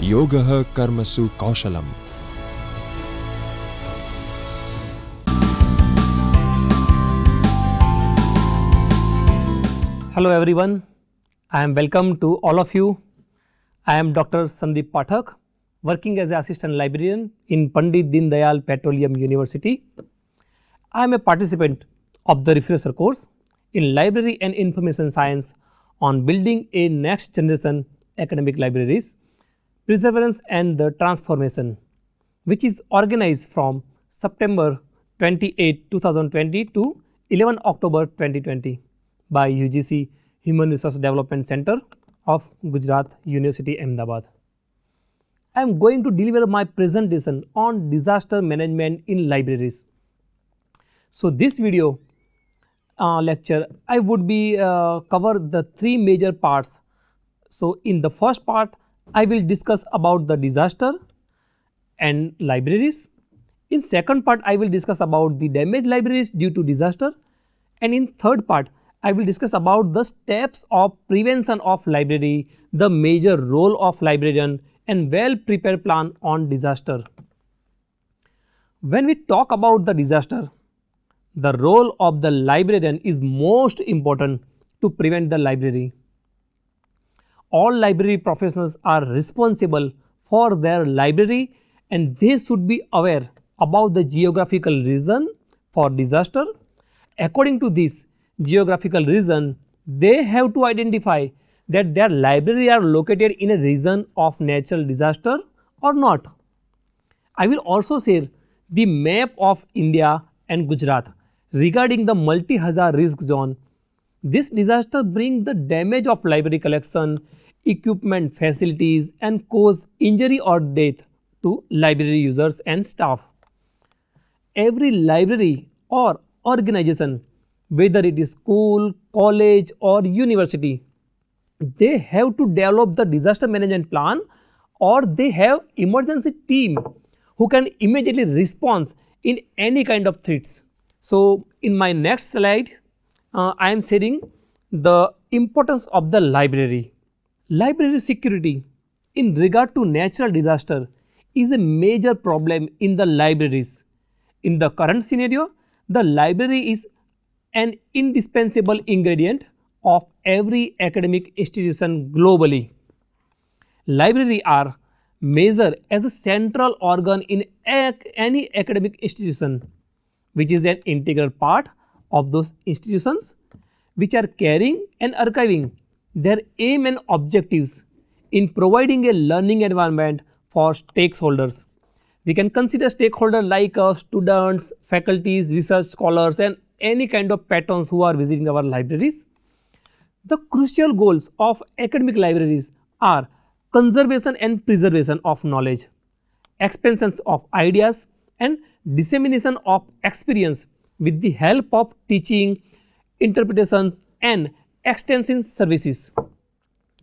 योगः कर्मसु कौशलम्. Hello everyone, I am welcome to all of you. I am Dr. Sandeep Pathak, working as an assistant librarian in Pandit Deen Dayal Petroleum University. I am a participant of the refresher course in Library and Information Science on building a next generation academic libraries, perseverance and the transformation, which is organized from September 28, 2020 to 11 October 2020 by UGC Human Resource Development Center of Gujarat University Ahmedabad. I am going to deliver my presentation on disaster management in libraries. So, this video lecture I would be cover the three major parts. So, in the first part I will discuss about the disaster and libraries. In second part I will discuss about the damaged libraries due to disaster, and in third part I will discuss about the steps of prevention of library, the major role of librarian and well prepared plan on disaster. When we talk about the disaster, the role of the librarian is most important to prevent the library. All library professionals are responsible for their library and they should be aware about the geographical reason for disaster. According to this geographical reason, they have to identify that their library are located in a region of natural disaster or not. I will also share the map of India and Gujarat regarding the multi-hazard risk zone. This disaster brings the damage of library collection, equipment, facilities and cause injury or death to library users and staff. Every library or organization, whether it is school, college or university, they have to develop the disaster management plan or they have emergency team who can immediately respond in any kind of threats. So, in my next slide, I am sharing the importance of the library. Library security in regard to natural disaster is a major problem in the libraries. In the current scenario, the library is an indispensable ingredient of every academic institution globally. Libraries are measured as a central organ in any academic institution, which is an integral part of those institutions which are carrying and archiving their aim and objectives in providing a learning environment for stakeholders. We can consider stakeholders like students, faculties, research scholars and any kind of patrons who are visiting our libraries. The crucial goals of academic libraries are conservation and preservation of knowledge, expansion of ideas and dissemination of experience with the help of teaching, interpretations and extension services.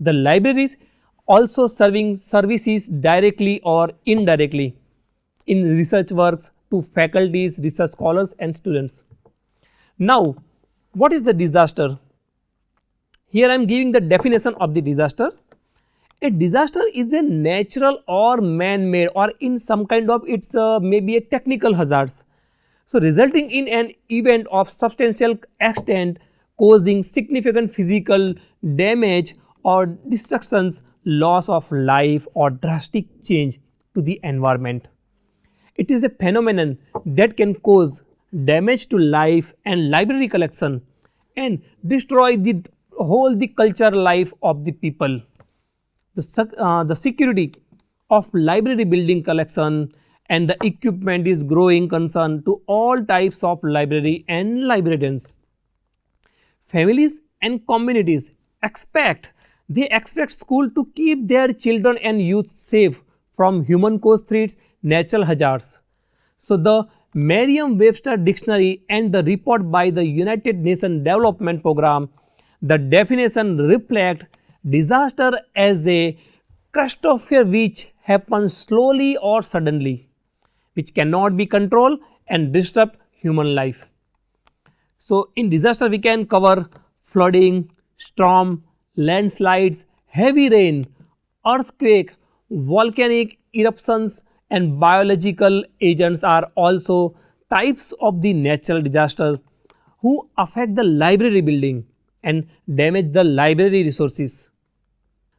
The libraries also serving services directly or indirectly in research works to faculties, research scholars and students. Now, what is the disaster? Here I am giving the definition of the disaster. A disaster is a natural or man-made or in some kind of its maybe a technical hazards. So, resulting in an event of substantial extent causing significant physical damage or destructions, loss of life or drastic change to the environment. It is a phenomenon that can cause damage to life and library collection and destroy the whole the cultural life of the people. The security of library building collection and the equipment is growing concern to all types of library and librarians. Families and communities expect school to keep their children and youth safe from human caused threats, natural hazards. So, the Merriam-Webster dictionary and the report by the United Nations Development Programme, the definition reflect disaster as a catastrophe which happens slowly or suddenly, which cannot be controlled and disrupt human life. So, in disaster we can cover flooding, storm, landslides, heavy rain, earthquake, volcanic eruptions and biological agents are also types of the natural disaster who affect the library building and damage the library resources.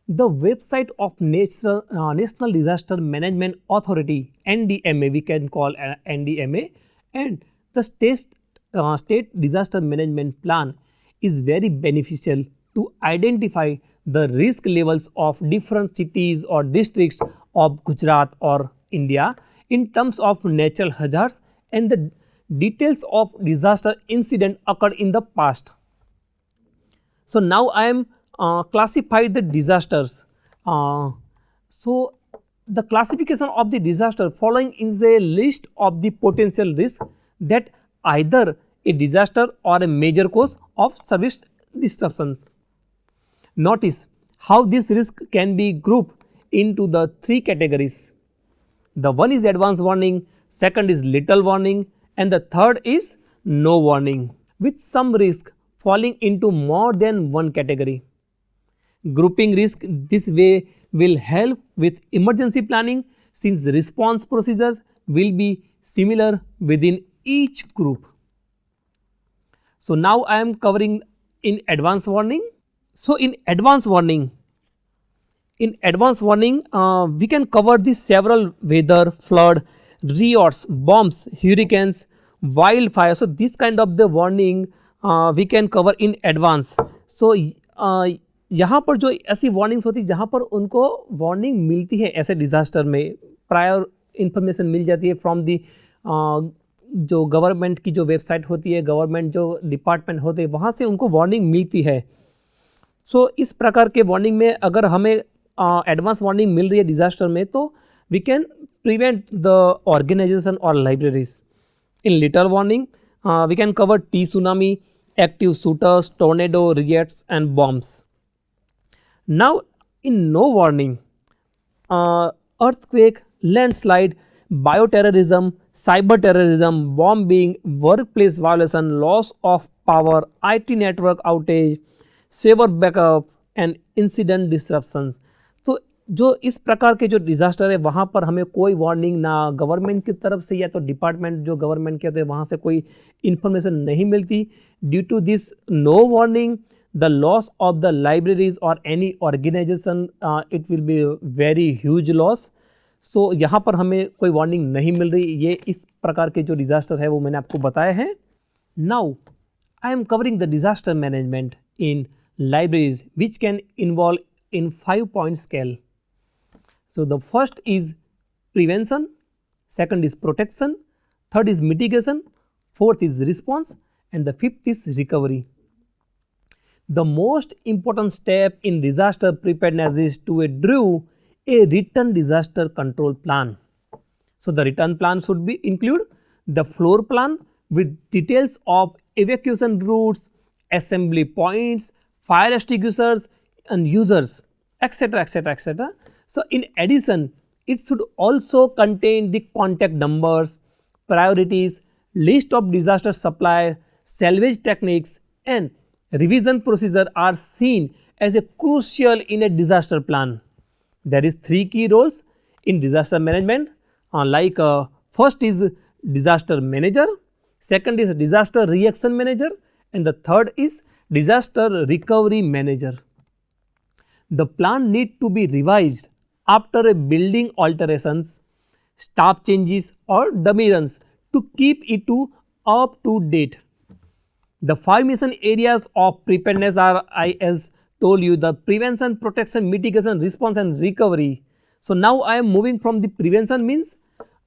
The website of National Disaster Management Authority NDMA, we can call NDMA, and the state disaster management plan is very beneficial to identify the risk levels of different cities or districts of Gujarat or India in terms of natural hazards and the details of disaster incident occurred in the past. So now I am classify the disasters. So the classification of the disaster following is a list of the potential risk that either a disaster or a major cause of service disruptions. Notice how this risk can be grouped into the three categories. The one is advance warning, second is little warning, and the third is no warning, with some risk falling into more than one category. Grouping risk this way will help with emergency planning since response procedures will be similar within each group. So now I am covering in advance warning. So in advance warning, we can cover the several weather, flood, riots, bombs, hurricanes, wildfire. So this kind of the warning we can cover in advance. So यहाँ पर जो ऐसी warnings होती है जहाँ पर उनको warning मिलती है ऐसे डिज़ास्टर में, प्रायर इन्फॉर्मेशन मिल जाती है फ्रॉम दी जो गवर्नमेंट की जो वेबसाइट होती है, गवर्नमेंट जो डिपार्टमेंट होते हैं वहाँ से उनको वार्निंग मिलती है. सो इस प्रकार के वार्निंग में अगर हमें एडवांस वार्निंग मिल रही है डिज़ास्टर में तो we can prevent the organisation और libraries. In little warning we can cover the tsunami, active shooters, tornado, riots and bombs. Now in no warning, earthquake, landslide, bioterrorism, cyber terrorism, bombing, workplace violation, loss of power, IT network outage, server backup and incident disruptions. तो जो इस प्रकार के जो disaster है वहाँ पर हमें कोई वार्निंग ना गवर्नमेंट की तरफ से या तो डिपार्टमेंट जो गवर्नमेंट के होते हैं वहाँ से कोई इन्फॉर्मेशन नहीं मिलती. Due to this no warning, the loss of the libraries or any organization it will be very huge loss. So यहाँ पर हमें कोई वार्निंग नहीं मिल रही. ये इस प्रकार के जो डिज़ास्टर है वो मैंने आपको बताए हैं. Now I am covering the disaster management in libraries which can involve in 5-point scale. So the first is prevention, second is protection, third is mitigation, fourth is response and the fifth is recovery. The most important step in disaster preparedness is to draw a written disaster control plan. So the written plan should be include the floor plan with details of evacuation routes, assembly points, fire extinguishers and users, etc., etc., etc. So in addition, it should also contain the contact numbers, priorities, list of disaster supply, salvage techniques and revision procedure are seen as a crucial in a disaster plan. There is 3 key roles in disaster management first is disaster manager, second is disaster reaction manager and the third is disaster recovery manager. The plan need to be revised after a building alterations, staff changes or dummy runs to keep it up to date. The 5 mission areas of preparedness are, I as told you, the prevention, protection, mitigation, response and recovery. So now I am moving from the prevention means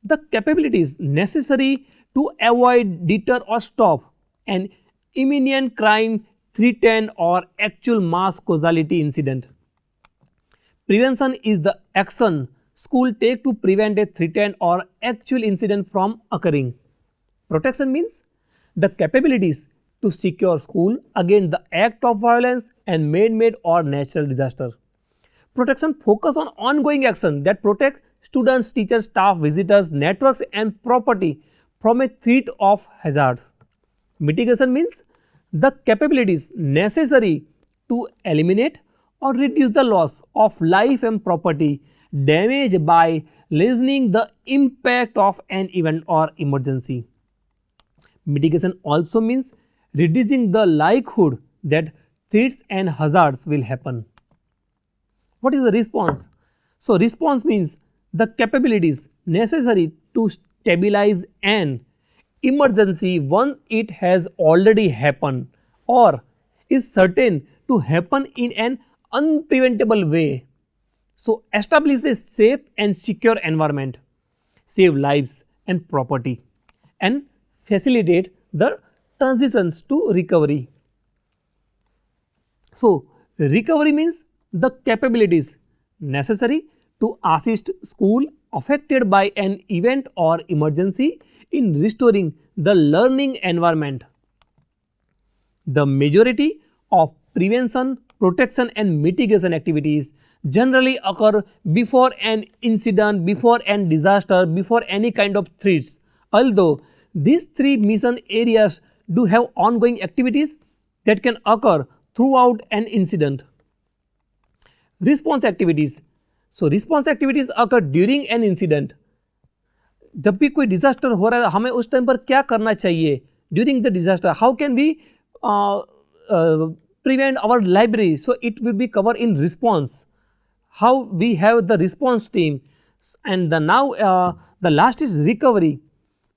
the capabilities necessary to avoid, deter or stop an imminent crime, threat or actual mass causality incident. Prevention is the action school take to prevent a threatened or actual incident from occurring. Protection means the capabilities to secure school against the act of violence and man-made or natural disaster. Protection focus on ongoing action that protect students, teachers, staff, visitors, networks and property from a threat of hazards. Mitigation means the capabilities necessary to eliminate or reduce the loss of life and property damage by lessening the impact of an event or emergency. Mitigation also means reducing the likelihood that threats and hazards will happen. What is the response? So, response means the capabilities necessary to stabilize an emergency once it has already happened or is certain to happen in an unpreventable way. So, establish a safe and secure environment, save lives and property, and facilitate the transitions to recovery. So, recovery means the capabilities necessary to assist school affected by an event or emergency in restoring the learning environment. The majority of prevention, protection and mitigation activities generally occur before an incident, before an disaster, before any kind of threats. Although these three mission areas do have ongoing activities that can occur throughout an incident. Response activities. So, response activities occur during an incident. जब भी कोई disaster हो रहा है हमें उस time पर क्या करना चाहिए during the disaster how can we prevent our library. So, it will be covered in response, how we have the response team, and the last is recovery.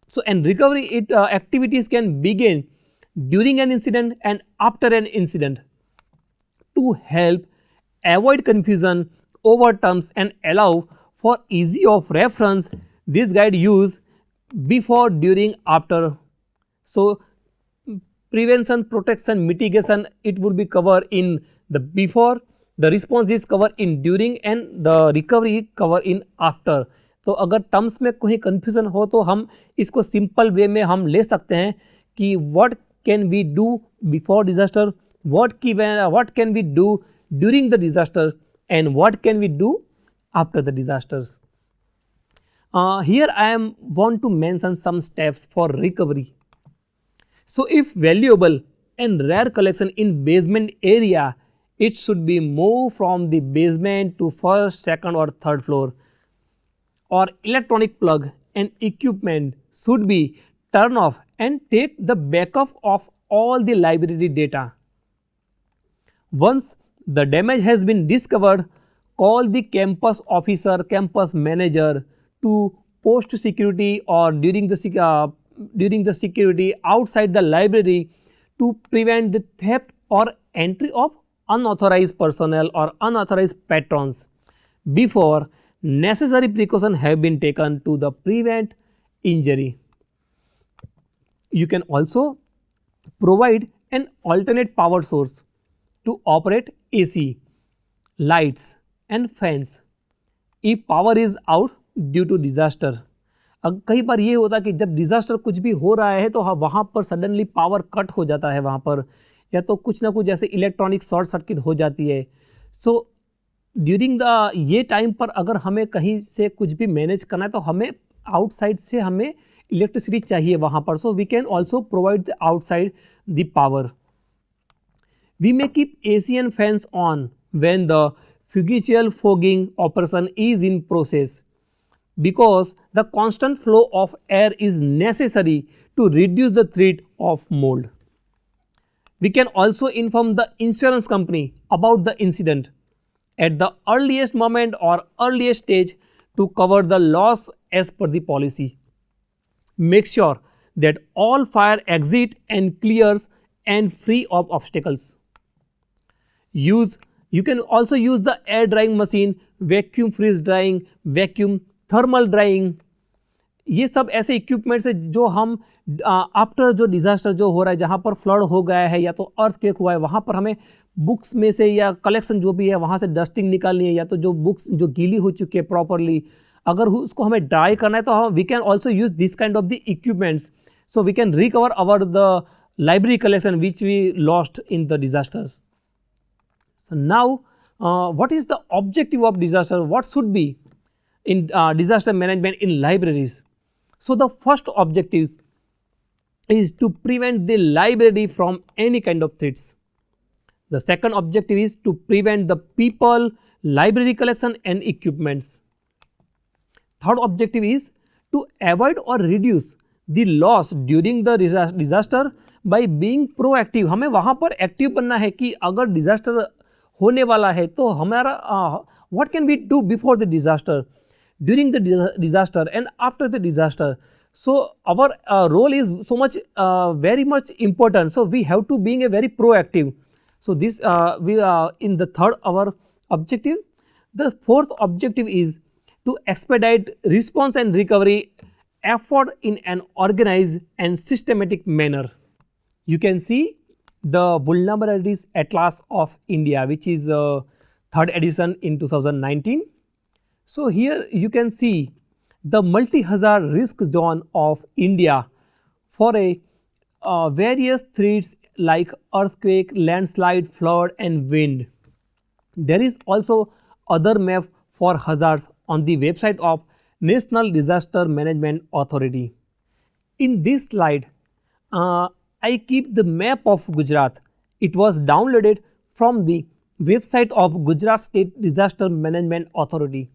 So, and recovery activities can begin during an incident and after an incident to help avoid confusion over terms and allow for easy of reference. This guide use before, during, after. So, prevention, protection, mitigation it would be covered in the before, the response is covered in during and the recovery covered in after. तो अगर terms में कोई confusion हो तो हम इसको simple way में हम ले सकते हैं कि what can we do before disaster, what can we do during the disaster and what can we do after the disasters. Here I am want to mention some steps for recovery. So, if valuable and rare collection in basement area, it should be moved from the basement to first, second or third floor, or electronic plug and equipment should be turned off and take the backup of all the library data. Once the damage has been discovered, call the campus officer, campus manager to post security or during the security outside the library to prevent the theft or entry of unauthorized personnel or unauthorized patrons before necessary precautions have been taken to the prevent injury. You can also provide an alternate power source to operate AC, lights and fans if power is out due to disaster. अब कई बार ये होता है कि जब disaster कुछ भी हो रहा है तो वहाँ पर सडनली पावर कट हो जाता है वहाँ पर, या तो कुछ ना कुछ जैसे इलेक्ट्रॉनिक शॉर्ट सर्किट हो जाती है. सो ड्यूरिंग द ये टाइम पर अगर हमें कहीं से कुछ भी मैनेज करना है तो हमें आउटसाइड से हमें इलेक्ट्रिसिटी चाहिए वहाँ पर. So we can also provide the outside the power. We may keep AC and fans on when the fugacial fogging operation is in process, because the constant flow of air is necessary to reduce the threat of mold. We can also inform the insurance company about the incident at the earliest moment or earliest stage to cover the loss as per the policy. Make sure that all fire exit and clears and free of obstacles. You can also use the air drying machine, vacuum freeze drying, vacuum thermal drawing. ये सब ऐसे equipments है जो हम after जो disaster जो हो रहा है, जहाँ पर फ्लड हो गया है या तो अर्थक्वेक हुआ है, वहाँ पर हमें बुक्स में से या कलेक्शन जो भी है वहाँ से डस्टिंग निकालनी है, या तो जो बुक्स जो गीली हो चुकी है प्रॉपरली अगर उसको हमें ड्राई करना है तो we can also use this kind of the equipments. So we can recover our the library collection which we lost in the disasters. So now what is the objective of disaster, what should be in disaster management in libraries. So, the first objective is to prevent the library from any kind of threats. The second objective is to prevent the people, library collection and equipments. third objective is to avoid or reduce the loss during the disaster by being proactive. हमें वहाँ पर active बनना है कि अगर disaster होने वाला है तो हमारा what can we do before the disaster, during the disaster and after the disaster. So our role is so much very much important, so we have to being a very proactive. So this we in the third our objective. The fourth objective is to expedite response and recovery effort in an organized and systematic manner. You can see the Vulnerabilities Atlas of India, which is third edition in 2019. So here you can see the multi-hazard risk zone of India for a various threats like earthquake, landslide, flood and wind. There is also other map for hazards on the website of National Disaster Management Authority. In this slide, I keep the map of Gujarat. It was downloaded from the website of Gujarat State Disaster Management Authority.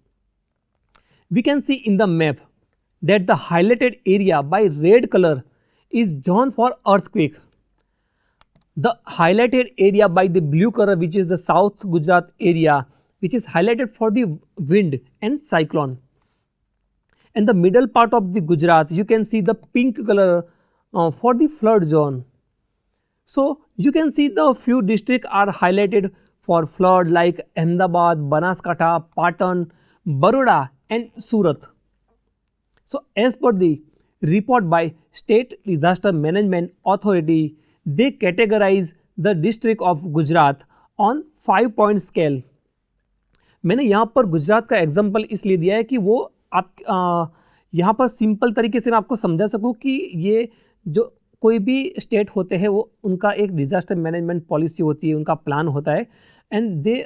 We can see in the map that the highlighted area by red color is zone for earthquake. The highlighted area by the blue color, which is the South Gujarat area, which is highlighted for the wind and cyclone. And the middle part of the Gujarat, you can see the pink color for the flood zone. So you can see the few districts are highlighted for flood like Ahmedabad, Banaskantha, Patan, Baroda and Surat. So as per the report by State Disaster Management Authority, they categorize the district of Gujarat on 5-point scale. मैंने यहाँ पर गुजरात का example इसलिए दिया है कि वो आप यहाँ पर सिंपल तरीके से मैं आपको समझा सकूँ कि ये जो कोई भी स्टेट होते हैं वो उनका एक डिज़ास्टर मैनेजमेंट पॉलिसी होती है, उनका प्लान होता है एंड दे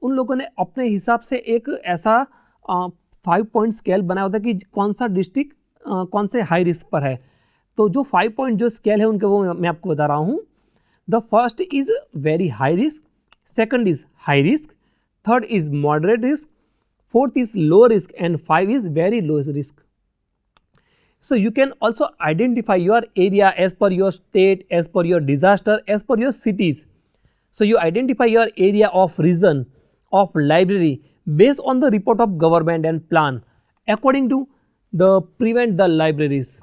उन लोगों ने अपने हिसाब से एक ऐसा 5-point स्केल बनाया होता है कि कौन सा डिस्ट्रिक्ट कौन से हाई रिस्क पर है. तो जो 5-point जो स्केल है उनके वो मैं आपको बता रहा हूँ. The first is very high risk, second is high risk, third is moderate risk, fourth is low risk and 5 is very low risk. So you can also identify your area as per your state, as per your disaster, as per your cities. So you identify your area of region, of library based on the report of government and plan according to the prevent the libraries.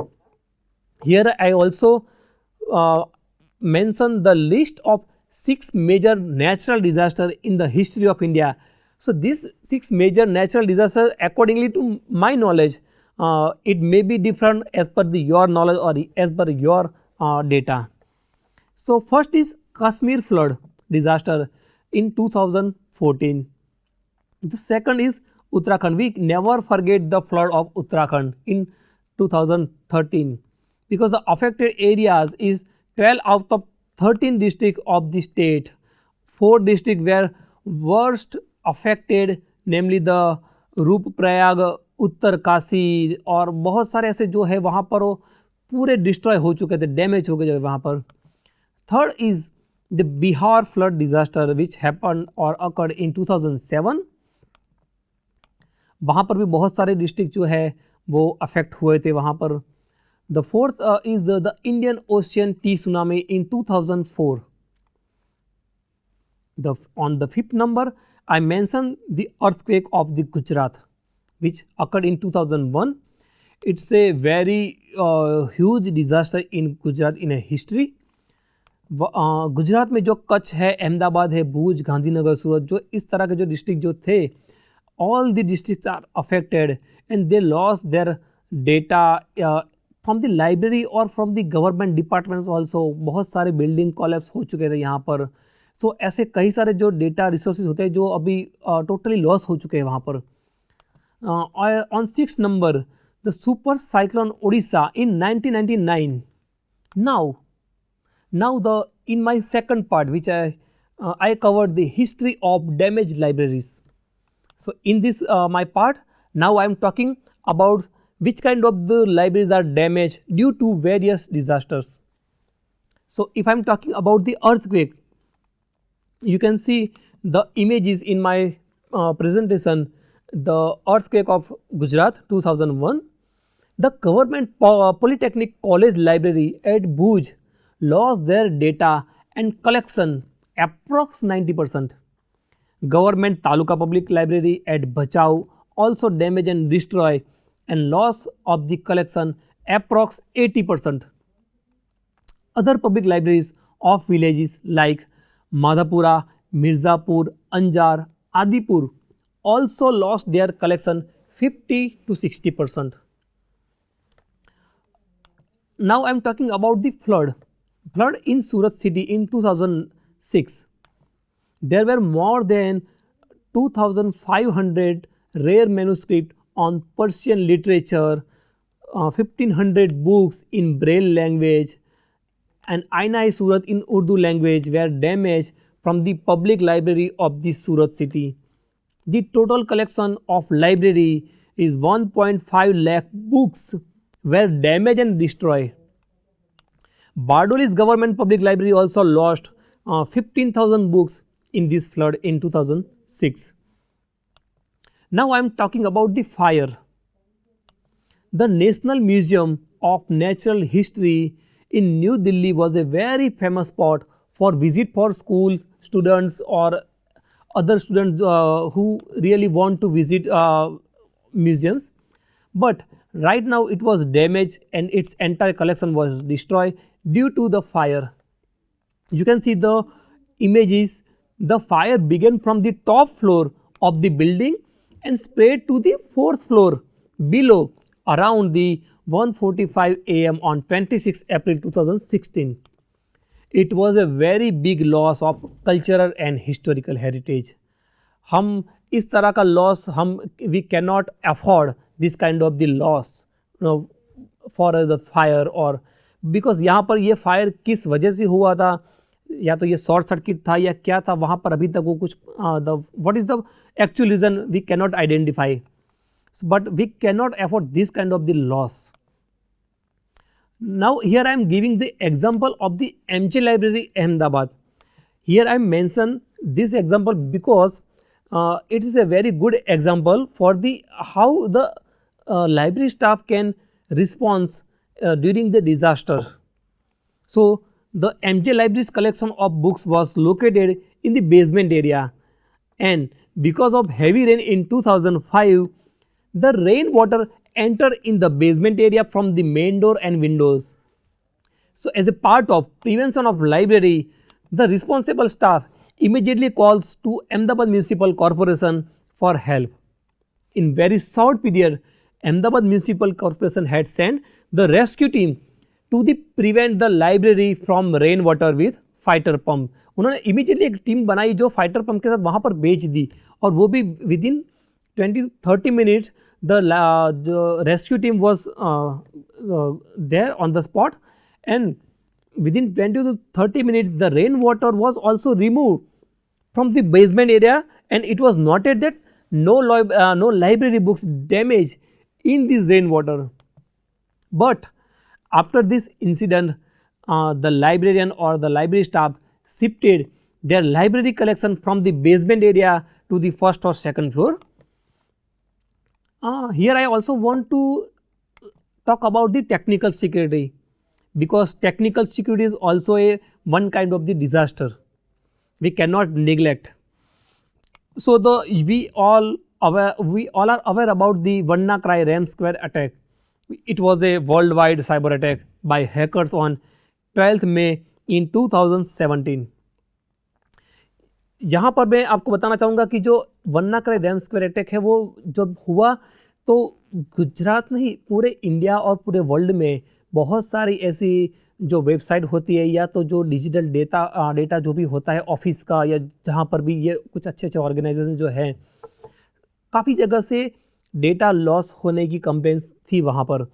Here I also mention the list of 6 major natural disasters in the history of India. So these 6 major natural disasters, accordingly to my knowledge, it may be different as per your knowledge or as per your data. So first is Kashmir flood disaster in 2014. The second is Uttarakhand. We never forget the flood of Uttarakhand in 2013 because the affected areas is 12 out of 13 districts of the state. 4 districts were worst affected, namely the Rudraprayag, Uttarkashi और बहुत सारे ऐसे जो है वहाँ पर वो पूरे डिस्ट्रॉय हो चुके थे, डैमेज हो गए वहाँ पर. Third is the Bihar flood disaster which happen और अकर्ड इन 2007. वहाँ पर भी बहुत सारे डिस्ट्रिक्ट जो है वो अफेक्ट हुए थे वहाँ पर. The fourth is the Indian Ocean T tsunami in 2004. On the fifth number, I mentioned the earthquake of the Gujarat, which occurred in 2001. It's a very huge disaster in Gujarat in a history. Gujarat में जो कच्छ है, अहमदाबाद है, भूज, गांधीनगर, सूरत, जो इस तरह के जो district जो थे, all the districts are affected and they lost their data from the library or from the government departments also. बहुत सारे बिल्डिंग कोलैप्स हो चुके थे यहाँ पर. तो ऐसे कई सारे जो डेटा रिसोर्सेज होते हैं जो अभी टोटली लॉस हो चुके हैं वहाँ पर. On 6 number the super cyclone Odisha in 1999. now the in my second part which I covered the history of damaged libraries. So in this my part, now I am talking about which kind of the libraries are damaged due to various disasters. So if I am talking about the earthquake, you can see the images in my presentation. the earthquake of Gujarat 2001, the government Polytechnic College Library at Bhuj lost their data and collection approx 90%. Government Taluka Public Library at Bhachau also damaged and destroyed and loss of the collection approx 80%. Other public libraries of villages like Madhapura, Mirzapur, Anjar, Adipur also lost their collection 50 to 60%. Now I am talking about the flood. Flood in Surat city in 2006. There were more than 2,500 rare manuscripts on Persian literature, 1,500 books in Braille language, and Aina-e Surat in Urdu language were damaged from the public library of the Surat city. The total collection of library is 1.5 lakh books were damaged and destroyed. Bardoli's government public library also lost 15,000 books in this flood in 2006. Now I am talking about the fire. The National Museum of Natural History in New Delhi was a very famous spot for visit for school students or other students who really want to visit museums. But right now it was damaged and its entire collection was destroyed due to the fire. You can see the images. The fire began from the top floor of the building and spread to the 4th floor below around the 1:45 am on 26 April 2016. It was a very big loss of cultural and historical heritage. हम इस तरह का loss we cannot afford this kind of the loss for the fire or because यहाँ पर ये fire किस वजह से हुआ था या तो ये शॉर्ट सर्किट था या क्या था वहाँ पर अभी तक वो कुछ what is the actual reason we cannot identify, but we cannot afford this kind of the loss. Now here I am giving the example of the MJ Library Ahmedabad. Here I mention this example because it is a very good example for the how the library staff can respond during the disaster. So the MJ Library's collection of books was located in the basement area, and because of heavy rain in 2005, the rainwater entered in the basement area from the main door and windows. So as a part of prevention of library, the responsible staff immediately calls to Ahmedabad Municipal Corporation for help. In very short period, Ahmedabad Municipal Corporation had sent the rescue team to prevent the library from rainwater with fighter pump. उन्होंने immediately एक team बनाई जो fighter pump के साथ वहाँ पर भेज दी और वो भी within 20-30 minutes the rescue team was there on the spot, and within 20 to 30 minutes the rainwater was also removed from the basement area, and it was noted that no library books damaged in this rainwater. But after this incident, the librarian or the library staff shifted their library collection from the basement area to the 1st or 2nd floor. Here I also want to talk about the technical security, because technical security is also one kind of the disaster we cannot neglect. So we all are aware about the WannaCry ransomware attack. It was a worldwide cyber attack by hackers on 12th May in 2017. यहाँ पर मैं आपको बताना चाहूँगा कि जो WannaCry ransomware attack है वो जब हुआ तो गुजरात नहीं पूरे इंडिया और पूरे वर्ल्ड में बहुत सारी ऐसी जो वेबसाइट होती है या तो जो डिजिटल डेटा जो भी होता है ऑफिस का या जहाँ पर भी ये कुछ अच्छे ऑर्गेनाइजेशन जो हैं काफ़ी जगह से डेटा लॉस होने की कंप्लेंट्स थी वहाँ पर.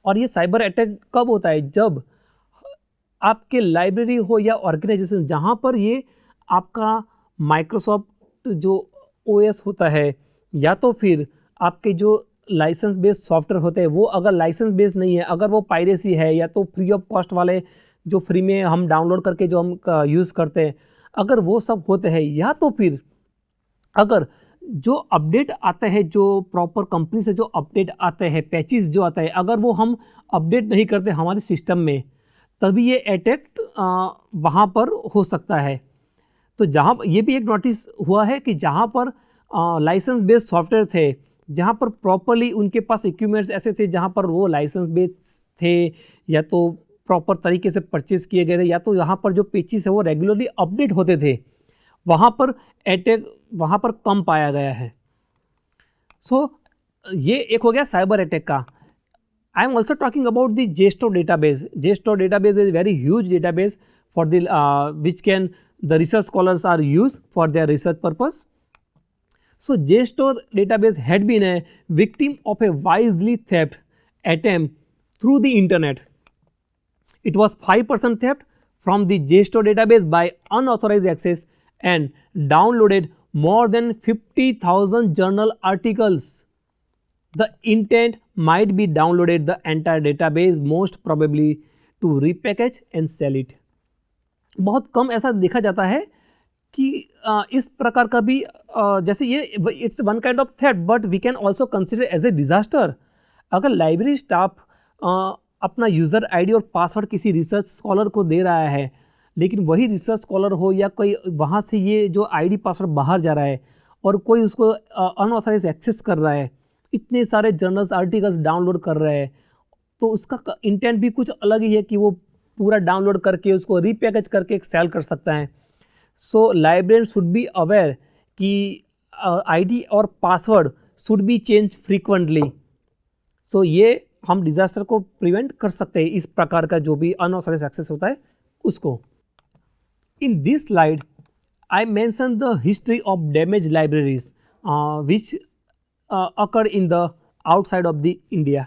और ये साइबर अटैक कब होता है? जब आपके लाइब्रेरी हो या ऑर्गेनाइजेशन जहाँ पर ये आपका माइक्रोसॉफ्ट जो ओएस होता है या तो फिर आपके जो लाइसेंस बेस्ड सॉफ्टवेयर होते हैं वो अगर लाइसेंस बेस्ड नहीं है, अगर वो पायरेसी है या तो फ्री ऑफ कॉस्ट वाले जो फ्री में हम डाउनलोड करके जो हम यूज़ करते हैं अगर वो सब होते हैं, या तो फिर अगर जो अपडेट आते हैं, जो प्रॉपर कंपनी से जो अपडेट आते हैं, पैचेस जो आता है, अगर वो हम अपडेट नहीं करते हमारे सिस्टम में, तभी ये अटैक वहाँ पर हो सकता है। तो जहाँ ये भी एक नोटिस हुआ है कि जहाँ पर लाइसेंस बेस्ड सॉफ्टवेयर थे, जहाँ पर प्रॉपरली उनके पास इक्विपमेंट्स ऐसे थे जहाँ पर वो लाइसेंस बेस्ड थे, या तो प्रॉपर तरीके से परचेज किए गए थे, या तो यहाँ पर जो पेचेस है वो रेगुलरली अपडेट होते थे, वहाँ पर अटैक वहाँ पर कम पाया गया है। सो ये एक हो गया साइबर अटैक का। I am also talking about the JSTOR database. JSTOR database is very huge database for the which can the research scholars are used for their research purpose. So JSTOR database had been a victim of a wisely theft attempt through the internet. It was 5% theft from the JSTOR database by unauthorized access and downloaded more than 50,000 journal articles. The intent might be downloaded the entire database, most probably to repackage and sell it. बहुत कम ऐसा देखा जाता है कि इस प्रकार का भी जैसे ये it's one kind of threat, but we can also consider as a disaster. अगर लाइब्रेरी स्टाफ अपना यूज़र आईडी और पासवर्ड किसी रिसर्च स्कॉलर को दे रहा है, लेकिन वही रिसर्च स्कॉलर हो या कोई वहाँ से ये जो आईडी पासवर्ड बाहर जा रहा है और कोई उसको अनऑथराइज एक्सेस कर रहा है, इतने सारे जर्नल्स आर्टिकल्स डाउनलोड कर रहा है, तो उसका इंटेंट भी कुछ अलग ही है कि वो पूरा डाउनलोड करके उसको रीपैकेज करके एक सेल कर सकता है। So librarian should be aware कि आईडी और password should be change frequently. So ये हम डिज़ास्टर को प्रिवेंट कर सकते हैं, इस प्रकार का जो भी अनऑथराइज्ड एक्सेस होता है उसको। In this slide I mention the history of damage libraries which occurred in the outside of the India.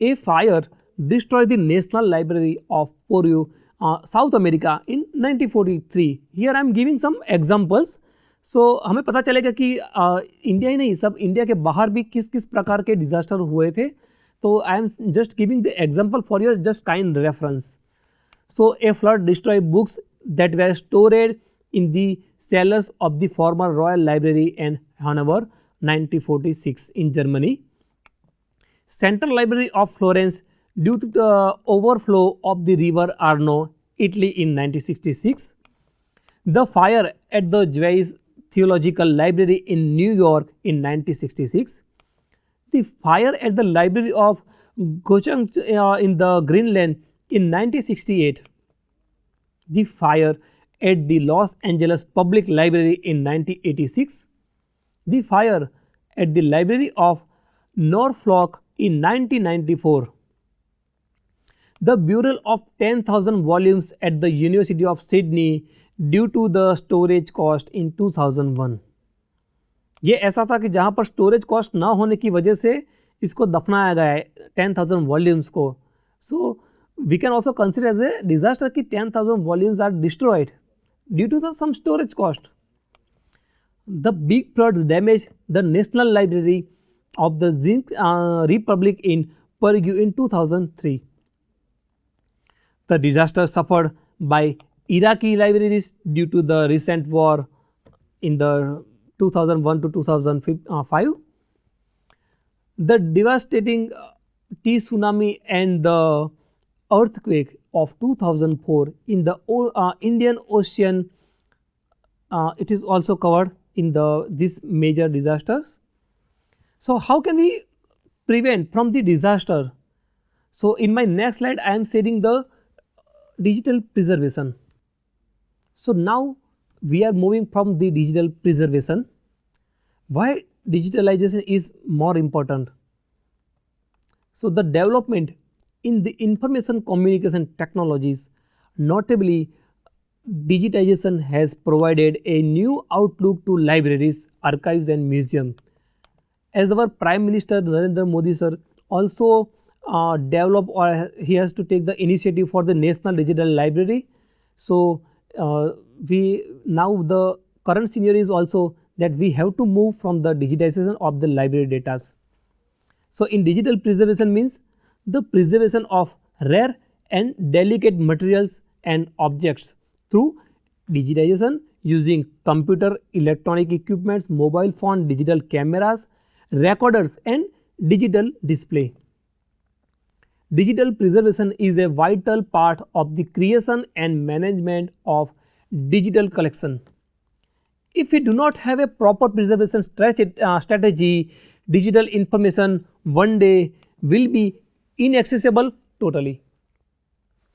A fire destroyed the National Library of Peru, South America in 1943. Here I am giving some examples. So हमें पता चलेगा कि India ही नहीं, सब India के बाहर भी किस किस प्रकार के डिज़ास्टर हुए थे। तो I am just giving the example for your just kind reference. So a flood destroyed books that were stored in the cellars of the former Royal Library in Hanover, 1946 in Germany. Central Library of Florence due to the overflow of the river Arno, Italy in 1966. The fire at the Jewish Theological Library in New York in 1966. The fire at the Library of Gochang in the Greenland in 1968. The fire at the Los Angeles Public Library in 1986. The fire at the Library of Norfolk in 1994. The burial of 10,000 volumes at the University of Sydney due to the storage cost in 2001. ये ऐसा था कि जहाँ पर storage cost ना होने की वजह से इसको दफनाया गया है 10,000 वॉल्यूम्स को. So we can also consider as a disaster कि 10,000 volumes are destroyed due to the some storage cost. The big floods damaged the National Library of the Czech Republic in Peru in 2003. The disaster suffered by Iraqi libraries due to the recent war in the 2001 to 2005. The devastating tsunami and the earthquake of 2004 in the Indian Ocean, it is also covered in these major disasters. So how can we prevent from the disaster? So in my next slide I am sharing the digital preservation. So now we are moving from the digital preservation. Why digitalization is more important? So the development in the information communication technologies, notably digitization, has provided a new outlook to libraries, archives and museums. As our Prime Minister Narendra Modi sir also developed, or he has to take the initiative for the National Digital Library. So now the current scenario is also that we have to move from the digitization of the library data. So in digital preservation means the preservation of rare and delicate materials and objects through digitization using computer, electronic equipments, mobile phone, digital cameras, recorders and digital display. Digital preservation is a vital part of the creation and management of digital collection. If we do not have a proper preservation strategy, digital information one day will be inaccessible totally.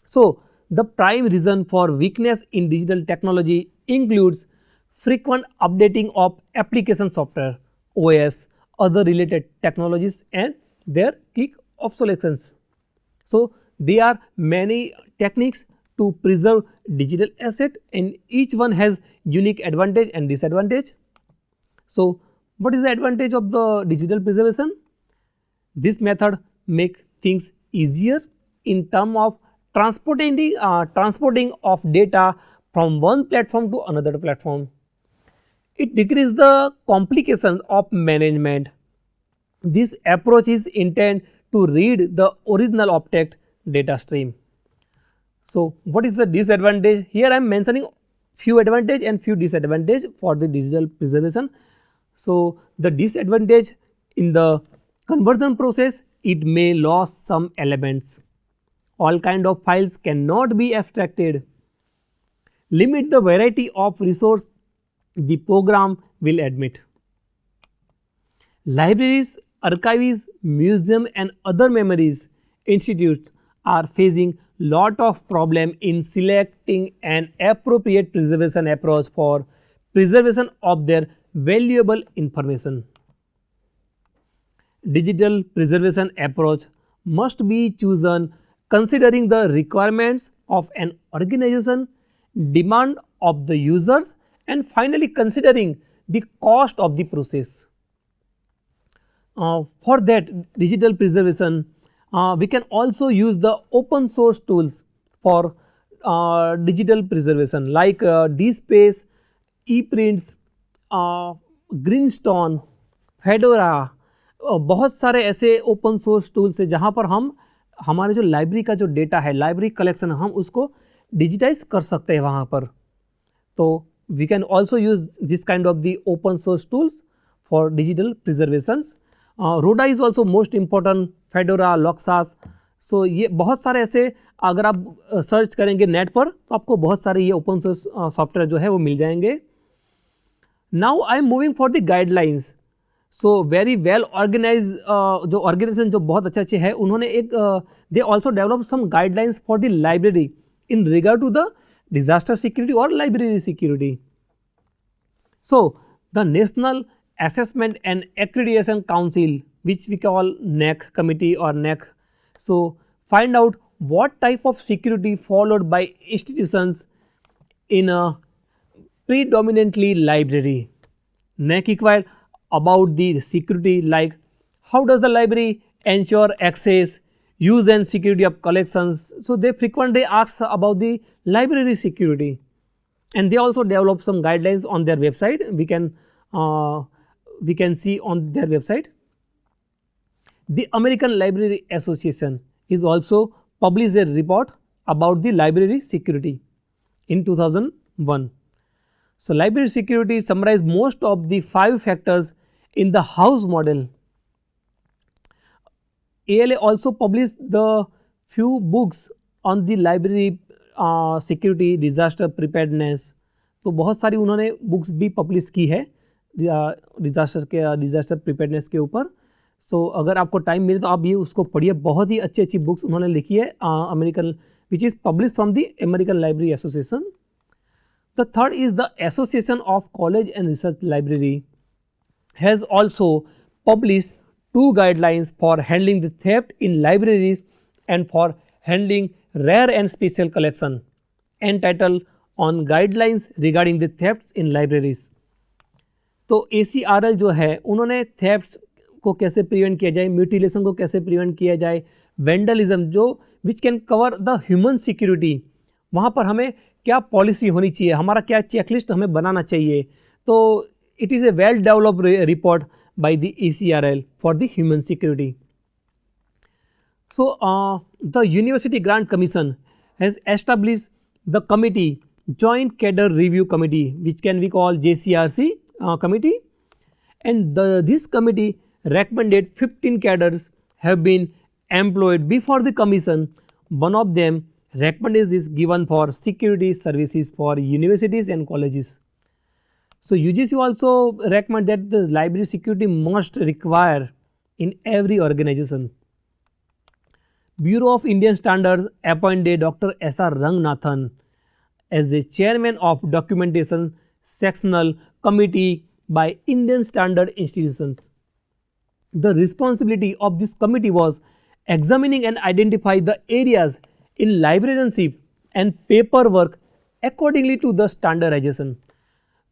So, the prime reason for weakness in digital technology includes frequent updating of application software, OS, other related technologies and their quick obsolescence. So, there are many techniques to preserve digital asset and each one has unique advantage and disadvantage. So, what is the advantage of the digital preservation? This method make things easier in terms of transporting of data from one platform to another platform. It decreases the complications of management. This approach is intended to read the original object data stream. So, what is the disadvantage? Here I am mentioning few advantage and few disadvantage for the digital preservation. So, the disadvantage in the conversion process, it may lose some elements. All kind of files cannot be abstracted. Limit the variety of resource the program will admit. Libraries, archives, museum and other memories institutes are facing lot of problem in selecting an appropriate preservation approach for preservation of their valuable information. Digital preservation approach must be chosen considering the requirements of an organization, demand of the users and finally considering the cost of the process. For that digital preservation, we can also use the open source tools for digital preservation like DSpace, ePrints, Greenstone, Fedora. बहुत सारे ऐसे open source tools है जहाँ पर हम हमारे जो library का जो डेटा है, लाइब्रेरी कलेक्शन, हम उसको डिजिटाइज कर सकते हैं वहाँ पर. तो we can also use this kind of the open source tools for digital preservations. RODA is also most important, Fedora, LOCKSS. So ये बहुत सारे ऐसे, अगर आप सर्च करेंगे नेट पर तो आपको बहुत सारे ये ओपन सोर्स सॉफ्टवेयर जो है वो मिल जाएंगे. Now I am moving for the guidelines. So very well organise, जो ऑर्गेनाइजेशन जो बहुत अच्छे है, उन्होंने एक they also develop some guidelines for the library in regard to the disaster security और library security. So the national Assessment and Accreditation Council, which we call NAC committee or NAC. So, find out what type of security followed by institutions in a predominantly library. NAC inquired about the security like how does the library ensure access, use and security of collections. So, they frequently ask about the library security and they also develop some guidelines on their website. We can see on their website. The American Library Association is also published a report about the library security in 2001. So, library security summarize most of the 5 factors in the house model. ALA also published the few books on the library security, disaster preparedness. तो बहुत सारी उन्होंने books भी publish की है disaster preparedness के ऊपर. सो अगर आपको टाइम मिले तो आप ये उसको पढ़िए, बहुत ही अच्छी अच्छी बुक्स उन्होंने लिखी है American, which is publish from the American Library Association. The third is the Association of College and Research Library has also publish 2 guidelines for handling the theft in libraries and for handling rare and special collection entitled on guidelines regarding the theft in libraries. तो ACRL जो है उन्होंने theft को कैसे prevent किया जाए, mutilation को कैसे प्रिवेंट किया जाए, वेंडलिज्म जो which can cover the human security, वहाँ पर हमें क्या पॉलिसी होनी चाहिए, हमारा क्या चेकलिस्ट हमें बनाना चाहिए. तो it is a well developed report by the ACRL for the human security. So the university grant commission has established the committee Joint Cadre Review Committee, which can we call JCRC committee, and this committee recommended 15 cadres have been employed before the commission. One of them recommendation is given for security services for universities and colleges. So UGC also recommend that the library security must require in every organization. Bureau of Indian Standards appointed Dr. S.R. Ranganathan as a chairman of documentation sectional committee by Indian Standard Institutions. The responsibility of this committee was examining and identify the areas in librarianship and paperwork accordingly to the standardization.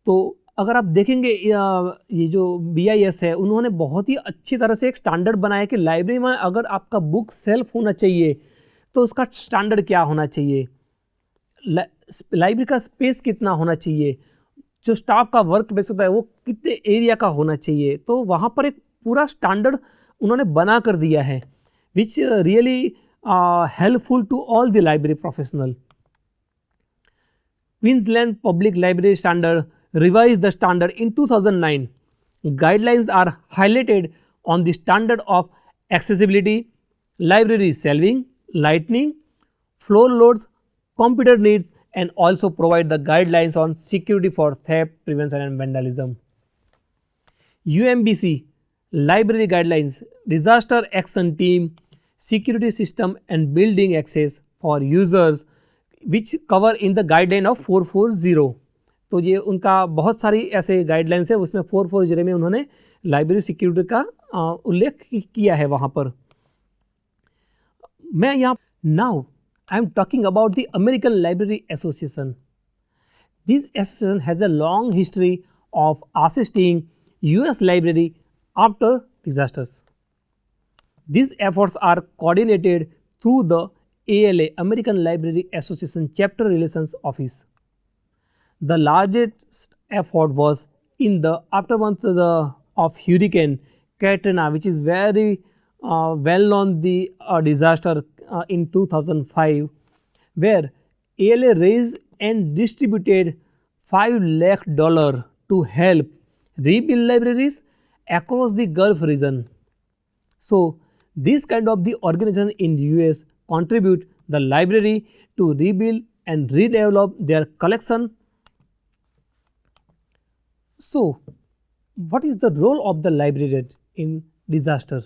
तो अगर आप देखेंगे ये जो BIS है उन्होंने बहुत ही अच्छी तरह से एक स्टैंडर्ड बनाया कि लाइब्रेरी में अगर आपका बुक सेल्फ होना चाहिए तो उसका स्टैंडर्ड क्या होना चाहिए, लाइब्रेरी का स्पेस कितना होना चाहिए, जो स्टाफ का वर्क बेस होता है वो कितने एरिया का होना चाहिए. तो वहाँ पर एक पूरा स्टैंडर्ड उन्होंने बना कर दिया है which really helpful to all the library professional. Queensland Public Library Standard revised the standard in 2009. Guidelines are highlighted on the standard of accessibility, library shelving, lighting, floor loads, computer needs, and also provide the guidelines on security for theft, prevention and vandalism. UMBC Library Guidelines, Disaster Action Team, Security System and Building Access for Users which cover in the guideline of 440. तो ये उनका बहुत सारी ऐसे guidelines है, उसमें 440 में उन्होंने लाइब्रेरी सिक्योरिटी का उल्लेख किया है वहाँ पर. मैं यहाँ now I am talking about the American Library Association. This association has a long history of assisting US library after disasters. These efforts are coordinated through the ALA, American Library Association Chapter Relations Office. The largest effort was in the aftermath of Hurricane Katrina, which is very well known the disaster in 2005, where ALA raised and distributed $5 lakh to help rebuild libraries across the Gulf region. So, this kind of the organization in the US contribute the library to rebuild and redevelop their collection. So, what is the role of the librarian in disaster?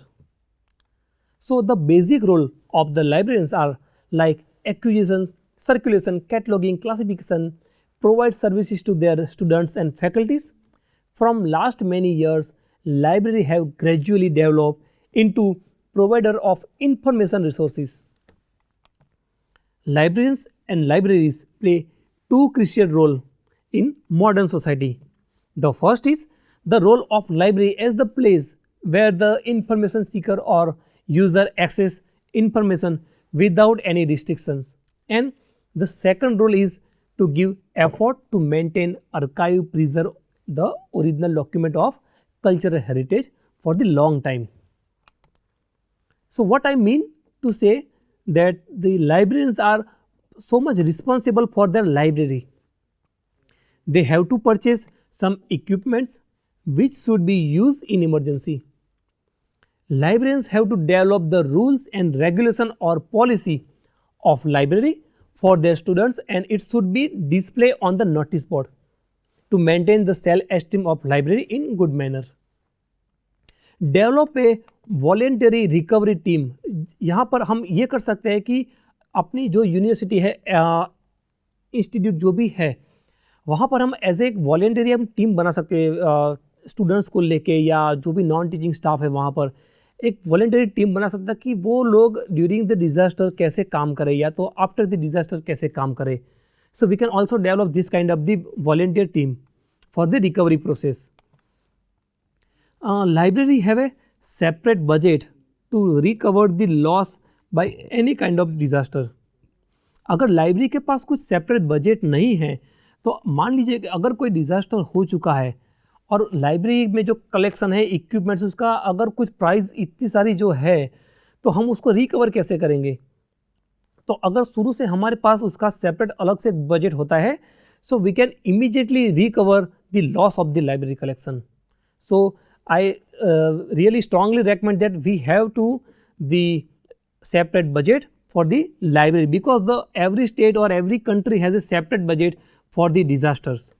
So, the basic role of the librarians are like acquisition, circulation, cataloging, classification, provide services to their students and faculties. From last many years, library have gradually developed into provider of information resources. Librarians and libraries play two crucial roles in modern society. The first is the role of library as the place where the information seeker or user access information without any restrictions, and the second role is to give effort to maintain, archive, preserve the original document of cultural heritage for the long time. So, what I mean to say that the librarians are so much responsible for their library. They have to purchase some equipments which should be used in emergency. Librarians have to develop the rules and regulation or policy of library for their students, and it should be displayed on the notice board to maintain the self-esteem of library in good manner. Develop a voluntary recovery team. यहाँ पर हम ये कर सकते हैं कि अपनी जो यूनिवर्सिटी है, इंस्टीट्यूट जो भी है, वहाँ पर हम एज एक वॉलेंटरी हम टीम बना सकते हैं. स्टूडेंट्स को लेके या जो भी नॉन टीचिंग स्टाफ है वहाँ पर एक वॉलेंटरी टीम बना सकता है कि वो लोग ड्यूरिंग द डिजास्टर कैसे काम करें या तो आफ्टर द डिजास्टर कैसे काम करें. So we can also develop this kind of the volunteer team for the recovery process. Library have a separate budget to recover the loss by any kind of disaster. अगर library के पास कुछ separate budget नहीं है तो मान लीजिए कि अगर कोई डिज़ास्टर हो चुका है और लाइब्रेरी में जो कलेक्शन है इक्विपमेंट्स उसका अगर कुछ प्राइस इतनी सारी जो है तो हम उसको रिकवर कैसे करेंगे. तो अगर शुरू से हमारे पास उसका सेपरेट अलग से बजट होता है So we can immediately recover the loss of the library collection. So I really strongly recommend that we have to the separate budget for the library, because the every state or every country has a separate budget for the disasters.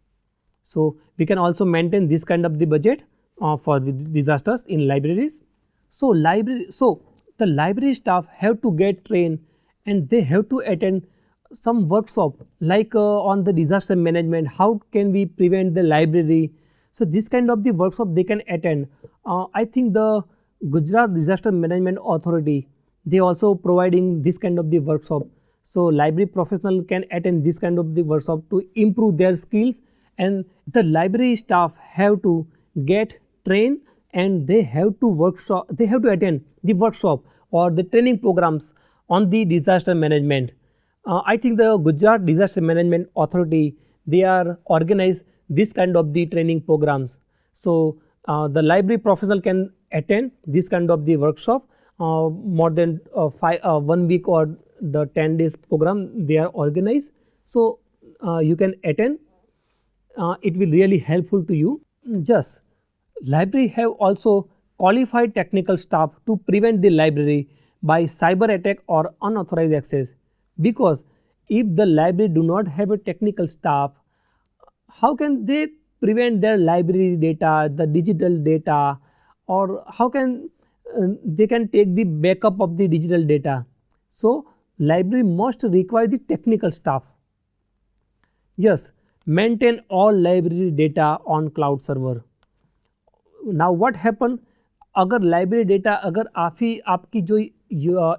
So we can also maintain this kind of the budget for the disasters in libraries. So the library staff have to get trained, and they have to attend some workshop like on the disaster management, how can we prevent the library. So this kind of the workshop they can attend. I think the Gujarat Disaster Management Authority, they also providing this kind of the workshop. So library professional can attend this kind of the workshop to improve their skills, and the library staff have to get trained, and they have to attend the workshop or the training programs on the disaster management. I think the Gujarat Disaster Management Authority, they are organize this kind of the training programs. So the library professional can attend this kind of the workshop more than 1 week or the 10 days program they are organized. So you can attend. It will really helpful to you. Just library have also qualified technical staff to prevent the library by cyber attack or unauthorized access, because if the library do not have a technical staff, how can they prevent their library data, the digital data, or how can they can take the backup of the digital data. So library must require the technical staff. Yes, maintain all library data on cloud server. Now what happen, अगर library data अगर आपकी जो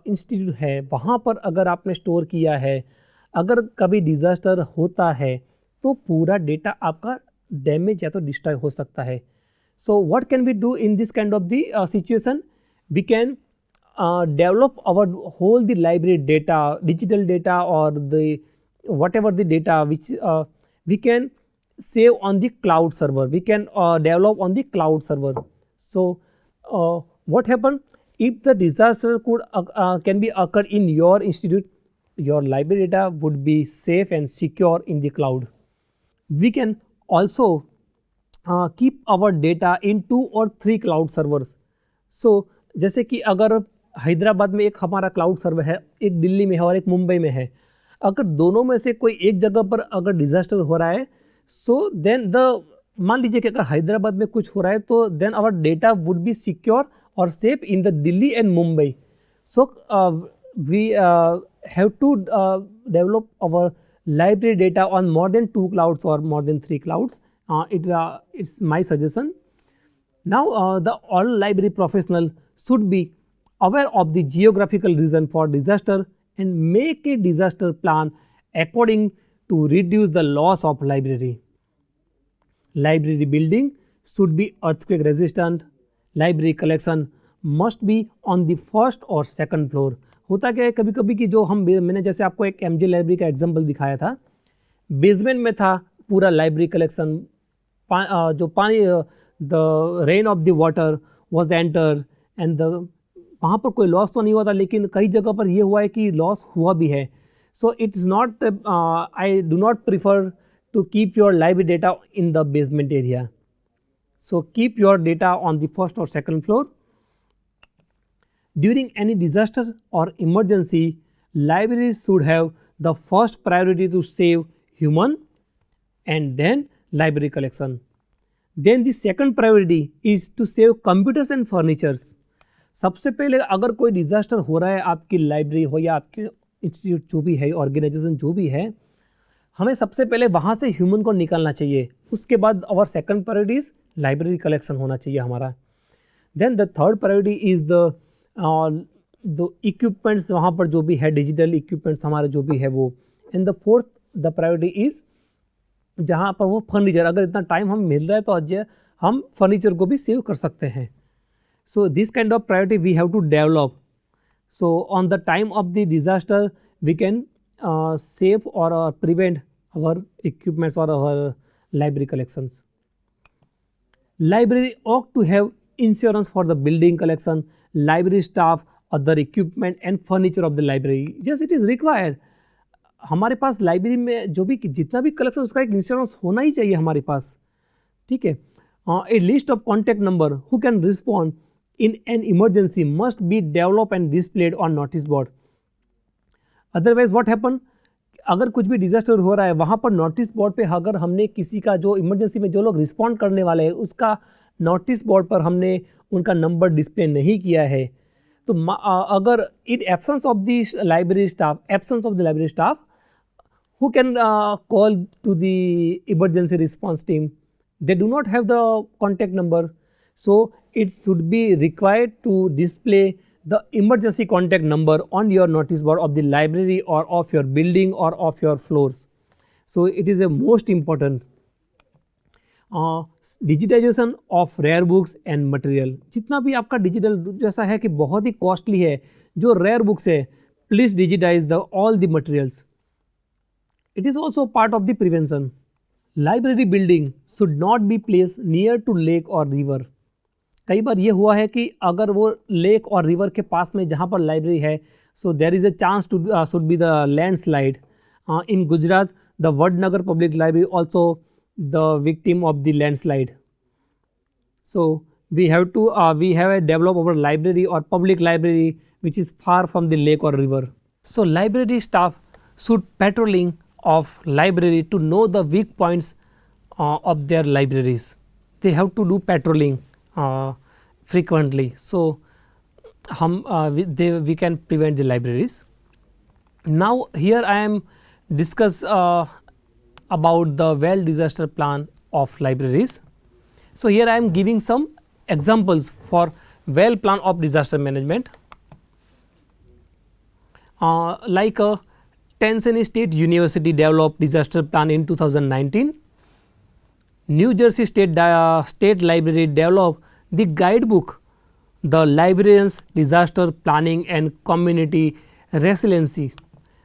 institute है वहाँ पर अगर आपने store किया है, अगर कभी डिज़ास्टर होता है तो पूरा डेटा आपका डैमेज या तो डिस्ट्रॉय हो सकता है. So what can we do in this kind of the situation? We can develop our whole the library data, digital data, or the whatever the data which we can save on the cloud server. We can develop on the cloud server. So what happen if the disaster can be occurred in your institute? Your library data would be safe and secure in the cloud. We can also keep our data in 2 or 3 cloud servers. So जैसे कि अगर हैदराबाद में एक हमारा cloud server है, एक दिल्ली में है और एक मुंबई में है, अगर दोनों में से कोई एक जगह पर अगर डिज़ास्टर हो रहा है, सो देन मान लीजिए कि अगर हैदराबाद में कुछ हो रहा है तो then our data would be secure और safe in the Delhi and Mumbai. So we have to develop our library data on more than 2 clouds or more than 3 clouds. It's my suggestion. Now the all library professional should be aware of the geographical reason for disaster and make a disaster plan according to reduce the loss of library. Library building should be earthquake resistant. Library collection must be on the first or second floor. होता क्या है कभी कभी कि जो मैंने जैसे आपको एक एमजे लाइब्रेरी का एग्जांपल दिखाया था, बेसमेंट में था पूरा लाइब्रेरी कलेक्शन, जो पानी the rain of the water was enter and वहाँ पर कोई लॉस तो नहीं हुआ था, लेकिन कई जगह पर ये हुआ है कि लॉस हुआ भी है. So it is not, I do not prefer to keep your library data in the basement area. So keep your data on the first और second floor. During any disaster or emergency, libraries should have the first priority to save human and then library collection. Then the second priority is to save computers and furnitures. सबसे पहले अगर कोई disaster हो रहा है आपकी library हो या आपके इंस्टीट्यूट जो भी है, ऑर्गेनाइजेशन जो भी है, हमें सबसे पहले वहाँ से ह्यूमन को निकालना चाहिए. उसके बाद और second priority is library collection होना चाहिए हमारा. Then the third priority is the equipments, वहाँ पर जो भी है डिजिटल इक्विपमेंट्स हमारे जो भी है वो. And the fourth the priority is जहाँ पर वो फर्नीचर, अगर इतना टाइम हम मिल रहा है तो आज हम फर्नीचर को भी सेव कर सकते हैं. So this kind of priority we have to develop. So on the time of the disaster we can save और prevent our equipments or our library collections. Library ought to have insurance for the building collection, library staff, other equipment and furniture of the library. Yes, it is required. हमारे पास library में जो भी जितना भी collection उसका एक insurance होना ही चाहिए हमारे पास, ठीक है। A list of contact number who can respond in an emergency must be develop and displayed on notice board. Otherwise what happen, अगर कुछ भी डिजास्टर हो रहा है वहाँ पर नोटिस बोर्ड पे अगर हमने किसी का जो इमरजेंसी में जो लोग रिस्पॉन्ड करने वाले हैं उसका नोटिस बोर्ड पर हमने उनका नंबर डिस्प्ले नहीं किया है, तो अगर in absence of the library staff who can call to the emergency response team, they do not have the contact number, so it should be required to display the emergency contact number on your notice board of the library or of your building or of your floors. So it is a most important digitization of rare books and material. जितना भी आपका digital जैसा है कि बहुत ही costly है, जो rare books है please digitise the all the materials. It is also part of the prevention. Library building should not be placed near to lake or river. कई बार ये हुआ है कि अगर वो लेक और रिवर के पास में जहाँ पर लाइब्रेरी है, so there is a chance to should be the landslide. In Gujarat, the Vadnagar Public Library also the victim of the landslide. So we have a develop our library or public library which is far from the lake or river. So library staff should patrolling of library to know the weak points of their libraries. They have to do patrolling frequently, so we can prevent the libraries. Now here I am discuss about the well disaster plan of libraries. So here I am giving some examples for well plan of disaster management, like Tennessee State University developed disaster plan in 2019. New Jersey State Library developed the guidebook, The Librarian's Disaster Planning and Community Resiliency.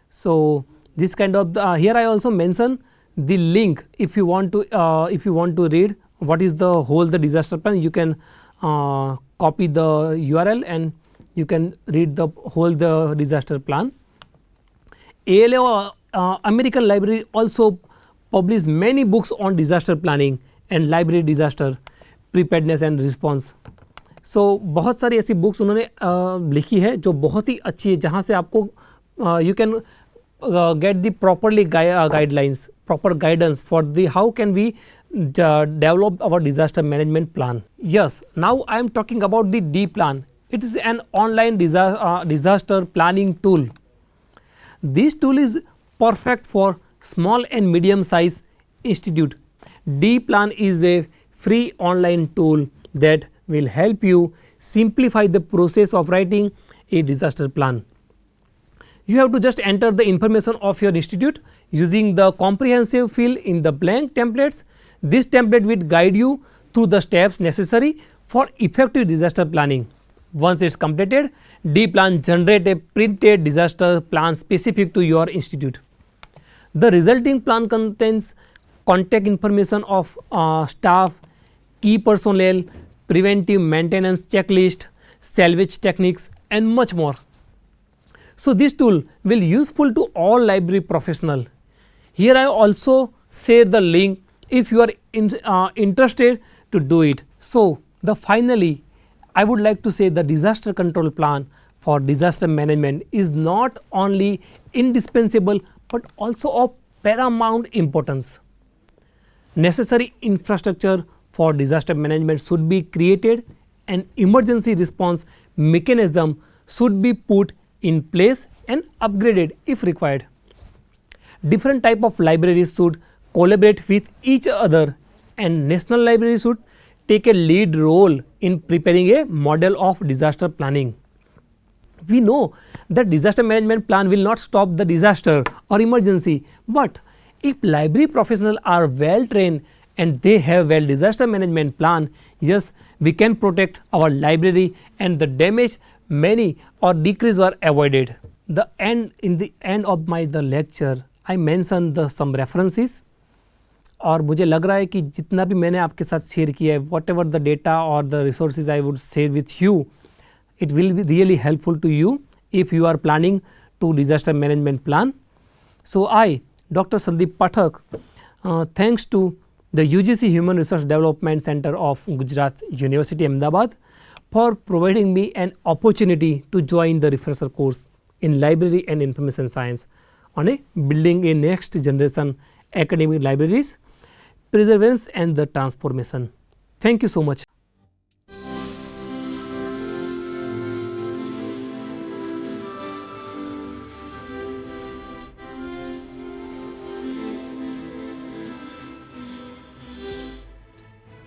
So this kind of here I also mention the link. If you want to read what is the whole the disaster plan, you can copy the URL and you can read the whole the disaster plan. ALA American Library also published many books on disaster planning and library disaster preparedness and response. So बहुत सारी ऐसी books उन्होंने लिखी है जो बहुत ही अच्छी है, जहाँ से आपको you can get the properly guidelines, proper guidance for the how can we develop our disaster management plan. Yes, now I am talking about the D plan. It is an online disaster planning tool. This tool is perfect for small and medium size institute. D plan is a free online tool that will help you simplify the process of writing a disaster plan. You have to just enter the information of your institute using the comprehensive fill in the blank templates. This template will guide you through the steps necessary for effective disaster planning. Once it is completed, D plan generate a printed disaster plan specific to your institute. The resulting plan contains contact information of staff, key personnel, preventive maintenance checklist, salvage techniques and much more. So this tool will useful to all library professional. Here I also share the link if you are interested to do it. So finally I would like to say the disaster control plan for disaster management is not only indispensable but also of paramount importance. Necessary infrastructure for disaster management should be created and emergency response mechanism should be put in place and upgraded if required. Different type of libraries should collaborate with each other and national libraries should take a lead role in preparing a model of disaster planning. We know that disaster management plan will not stop the disaster or emergency, but if library professionals are well trained and they have well disaster management plan, yes, we can protect our library and the damage many or decrease or avoided. In the end of my lecture, I mentioned some references. और मुझे लग रहा है कि जितना भी मैंने आपके साथ शेयर किया है, वॉट एवर द डेटा और the resources I would share with you, it will be really helpful to you if you are planning to disaster management plan. So I, Dr. Sandeep Pathak, thanks to the UGC Human Resource Development Center of Gujarat University Ahmedabad for providing me an opportunity to join the refresher course in Library and Information Science on a building a next generation academic libraries, preservance and the transformation. Thank you so much.